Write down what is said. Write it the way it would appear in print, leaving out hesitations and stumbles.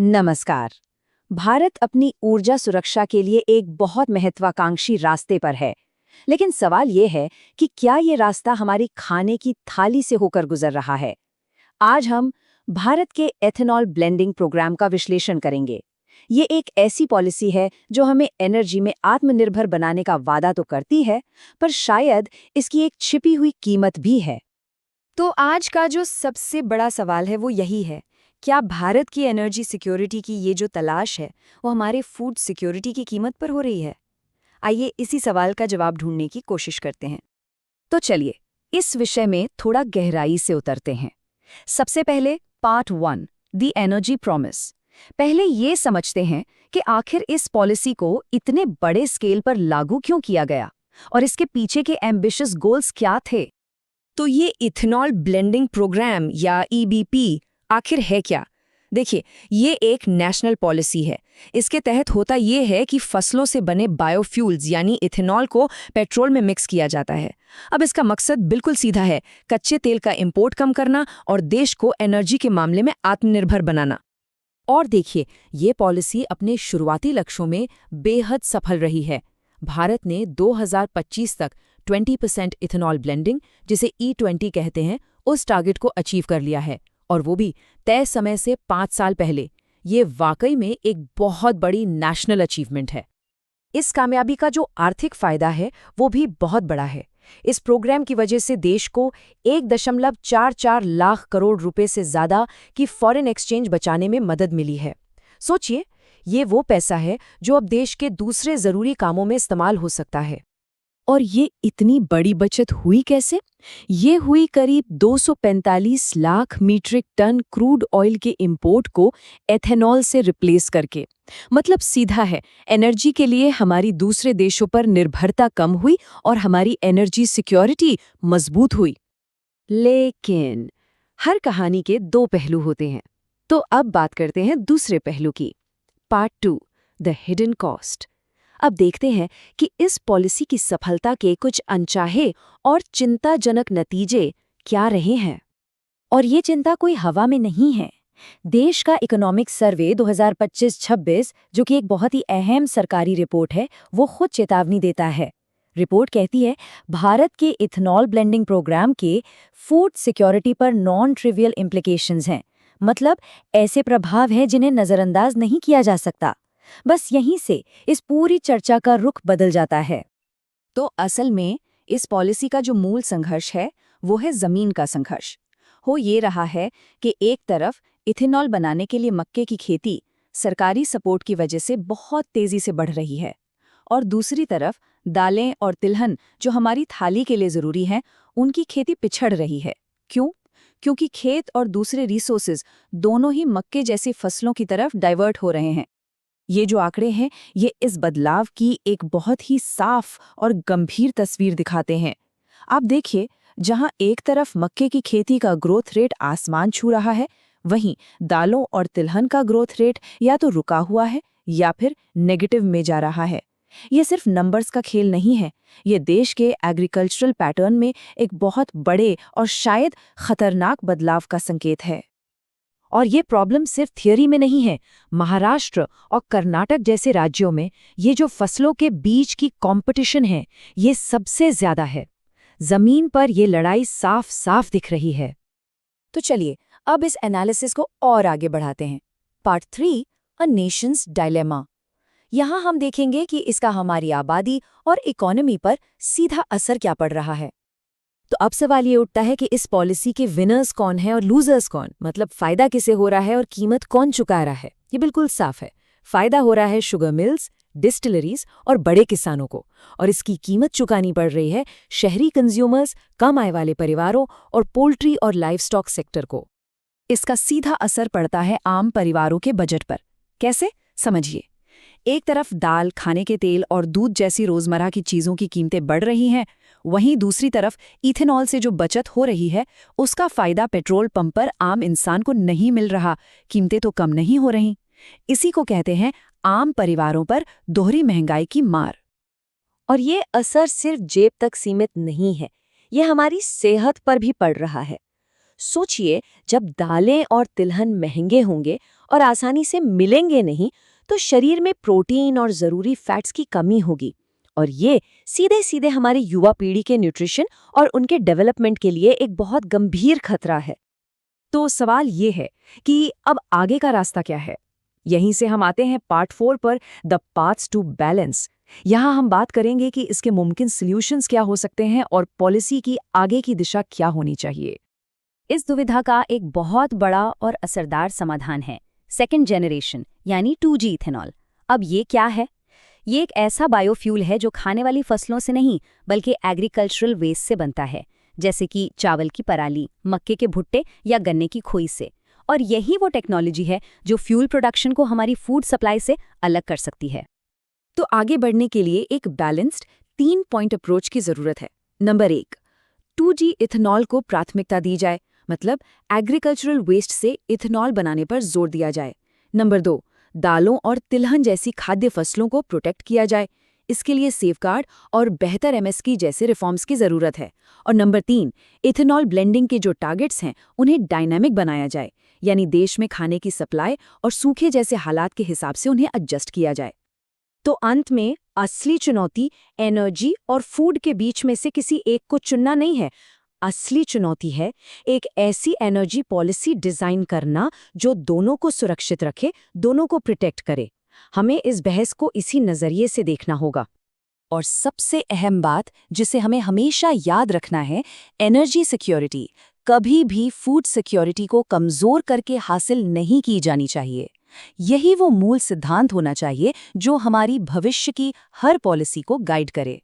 नमस्कार। भारत अपनी ऊर्जा सुरक्षा के लिए एक बहुत महत्वाकांक्षी रास्ते पर है। लेकिन सवाल ये है कि क्या ये रास्ता हमारी खाने की थाली से होकर गुजर रहा है। आज हम भारत के एथेनॉल ब्लेंडिंग प्रोग्राम का विश्लेषण करेंगे। ये एक ऐसी पॉलिसी है जो हमें एनर्जी में आत्मनिर्भर बनाने का वादा तो करती है, पर शायद इसकी एक छिपी हुई कीमत भी है। तो आज का जो सबसे बड़ा सवाल है वो यही है, क्या भारत की एनर्जी सिक्योरिटी की ये जो तलाश है वो हमारे फूड सिक्योरिटी की कीमत पर हो रही है? आइए इसी सवाल का जवाब ढूंढने की कोशिश करते हैं। तो चलिए इस विषय में थोड़ा गहराई से उतरते हैं। सबसे पहले पार्ट 1, द एनर्जी प्रॉमिस। पहले ये समझते हैं कि आखिर इस पॉलिसी को इतने बड़े स्केल पर लागू क्यों किया गया और इसके पीछे के एम्बिशियस गोल्स क्या थे। तो ये इथेनॉल ब्लेंडिंग प्रोग्राम या ईबीपी आखिर है क्या? देखिए, ये एक नेशनल पॉलिसी है। इसके तहत होता ये है कि फसलों से बने बायोफ्यूल्स यानी इथेनॉल को पेट्रोल में मिक्स किया जाता है। अब इसका मकसद बिल्कुल सीधा है, कच्चे तेल का इंपोर्ट कम करना और देश को एनर्जी के मामले में आत्मनिर्भर बनाना। और देखिए, ये पॉलिसी अपने शुरुआती लक्ष्यों में बेहद सफल रही है। भारत ने 2025 तक 20% इथेनॉल ब्लेंडिंग, जिसे E20 कहते हैं, उस टारगेट को अचीव कर लिया है, और वो भी तय समय से 5 साल पहले। ये वाकई में एक बहुत बड़ी नेशनल अचीवमेंट है। इस कामयाबी का जो आर्थिक फायदा है वो भी बहुत बड़ा है। इस प्रोग्राम की वजह से देश को 1.44 लाख करोड़ रुपए से ज्यादा की फॉरेन एक्सचेंज बचाने में मदद मिली है। सोचिए, ये वो पैसा है जो अब देश के दूसरे जरूरी कामों में इस्तेमाल हो सकता है। और ये इतनी बड़ी बचत हुई कैसे? ये हुई करीब 245 lakh metric ton crude oil के इंपोर्ट को एथेनॉल से रिप्लेस करके। मतलब सीधा है, एनर्जी के लिए हमारी दूसरे देशों पर निर्भरता कम हुई और हमारी एनर्जी सिक्योरिटी मजबूत हुई। लेकिन हर कहानी के दो पहलू होते हैं। तो अब बात करते हैं दूसरे पहलू की। Part 2, the hidden cost. अब देखते हैं कि इस पॉलिसी की सफलता के कुछ अनचाहे और चिंताजनक नतीजे क्या रहे हैं। और ये चिंता कोई हवा में नहीं है। देश का इकोनॉमिक सर्वे 2025-26, जो कि एक बहुत ही अहम सरकारी रिपोर्ट है, वो खुद चेतावनी देता है। रिपोर्ट कहती है, भारत के इथेनॉल ब्लेंडिंग प्रोग्राम के फूड सिक्योरिटी पर नॉन ट्रिवियल इम्प्लीकेशंस हैं। मतलब ऐसे प्रभाव हैं जिन्हें नज़रअंदाज नहीं किया जा सकता। बस यहीं से इस पूरी चर्चा का रुख बदल जाता है। तो असल में इस पॉलिसी का जो मूल संघर्ष है वो है जमीन का संघर्ष। हो ये रहा है कि एक तरफ इथेनॉल बनाने के लिए मक्के की खेती सरकारी सपोर्ट की वजह से बहुत तेजी से बढ़ रही है, और दूसरी तरफ दालें और तिलहन जो हमारी थाली के लिए जरूरी हैं, उनकी खेती पिछड़ रही है। क्यों? क्योंकि खेत और दूसरे रिसोर्सेज दोनों ही मक्के जैसी फसलों की तरफ डाइवर्ट हो रहे हैं। ये जो आंकड़े हैं, ये इस बदलाव की एक बहुत ही साफ और गंभीर तस्वीर दिखाते हैं। आप देखिए, जहां एक तरफ मक्के की खेती का ग्रोथ रेट आसमान छू रहा है, वहीं दालों और तिलहन का ग्रोथ रेट या तो रुका हुआ है या फिर नेगेटिव में जा रहा है। ये सिर्फ नंबर्स का खेल नहीं है, ये देश के एग्रीकल्चरल पैटर्न में एक बहुत बड़े और शायद खतरनाक बदलाव का संकेत है। और ये प्रॉब्लम सिर्फ थियरी में नहीं है। महाराष्ट्र और कर्नाटक जैसे राज्यों में ये जो फसलों के बीच की कंपटीशन है, ये सबसे ज्यादा है। जमीन पर ये लड़ाई साफ साफ दिख रही है। तो चलिए अब इस एनालिसिस को और आगे बढ़ाते हैं। पार्ट 3, अ नेशंस डायलेमा। यहाँ हम देखेंगे कि इसका हमारी आबादी और इकोनॉमी पर सीधा असर क्या पड़ रहा है। तो अब सवाल ये उठता है कि इस पॉलिसी के विनर्स कौन है और लूजर्स कौन, मतलब फायदा किसे हो रहा है और कीमत कौन चुका रहा है। ये बिल्कुल साफ है, फायदा हो रहा है शुगर मिल्स, डिस्टिलरीज और बड़े किसानों को, और इसकी कीमत चुकानी पड़ रही है शहरी कंज्यूमर्स, कम आय वाले परिवारों और पोल्ट्री और लाइवस्टॉक सेक्टर को। इसका सीधा असर पड़ता है आम परिवारों के बजट पर। कैसे? समझिए। एक तरफ दाल, खाने के तेल और दूध जैसी रोजमर्रा की चीजों की कीमतें बढ़ रही हैं, वहीं दूसरी तरफ इथेनॉल से जो बचत हो रही है उसका फायदा पेट्रोल पंप पर आम इंसान को नहीं मिल रहा, कीमतें तो कम नहीं हो रही। इसी को कहते हैं आम परिवारों पर दोहरी महंगाई की मार। और ये असर सिर्फ जेब तक सीमित नहीं है, ये हमारी सेहत पर भी पड़ रहा है। सोचिए, जब दालें और तिलहन महंगे होंगे और आसानी से मिलेंगे नहीं, तो शरीर में प्रोटीन और ज़रूरी फैट्स की कमी होगी। और ये सीधे सीधे हमारी युवा पीढ़ी के न्यूट्रिशन और उनके डेवलपमेंट के लिए एक बहुत गंभीर खतरा है। तो सवाल ये है कि अब आगे का रास्ता क्या है? यहीं से हम आते हैं पार्ट 4 पर, द पाथ्स टू बैलेंस। यहाँ हम बात करेंगे कि इसके मुमकिन सॉल्यूशंस क्या हो सकते हैं और पॉलिसी की आगे की दिशा क्या होनी चाहिए। इस दुविधा का एक बहुत बड़ा और असरदार समाधान है सेकेंड जनरेशन यानी 2G इथेनॉल। अब ये क्या है? ये एक ऐसा बायोफ्यूल है जो खाने वाली फसलों से नहीं बल्कि एग्रीकल्चरल वेस्ट से बनता है, जैसे कि चावल की पराली, मक्के के भुट्टे या गन्ने की खोई से। और यही वो टेक्नोलॉजी है जो फ्यूल प्रोडक्शन को हमारी फूड सप्लाई से अलग कर सकती है। तो आगे बढ़ने के लिए एक बैलेंस्ड 3 पॉइंट अप्रोच की जरूरत है। नंबर 1, 2G इथेनॉल को प्राथमिकता दी जाए, मतलब एग्रीकल्चरल वेस्ट से इथेनॉल बनाने पर जोर दिया जाए। नंबर 2, दालों और तिलहन जैसी खाद्य फसलों को प्रोटेक्ट किया जाए। इसके लिए सेफगार्ड और बेहतर MSP जैसे रिफॉर्म्स की जरूरत है। और नंबर 3, इथेनॉल ब्लेंडिंग के जो टारगेट्स हैं उन्हें डायनामिक बनाया जाए, यानी देश में खाने की सप्लाई और सूखे जैसे हालात के हिसाब से उन्हें एडजस्ट किया जाए। तो अंत में असली चुनौती एनर्जी और फूड के बीच में से किसी एक को चुनना नहीं है। असली चुनौती है एक ऐसी एनर्जी पॉलिसी डिजाइन करना जो दोनों को सुरक्षित रखे, दोनों को प्रोटेक्ट करे। हमें इस बहस को इसी नजरिए से देखना होगा। और सबसे अहम बात जिसे हमें हमेशा याद रखना है, एनर्जी सिक्योरिटी कभी भी फूड सिक्योरिटी को कमजोर करके हासिल नहीं की जानी चाहिए। यही वो मूल सिद्धांत होना चाहिए जो हमारी भविष्य की हर पॉलिसी को गाइड करे।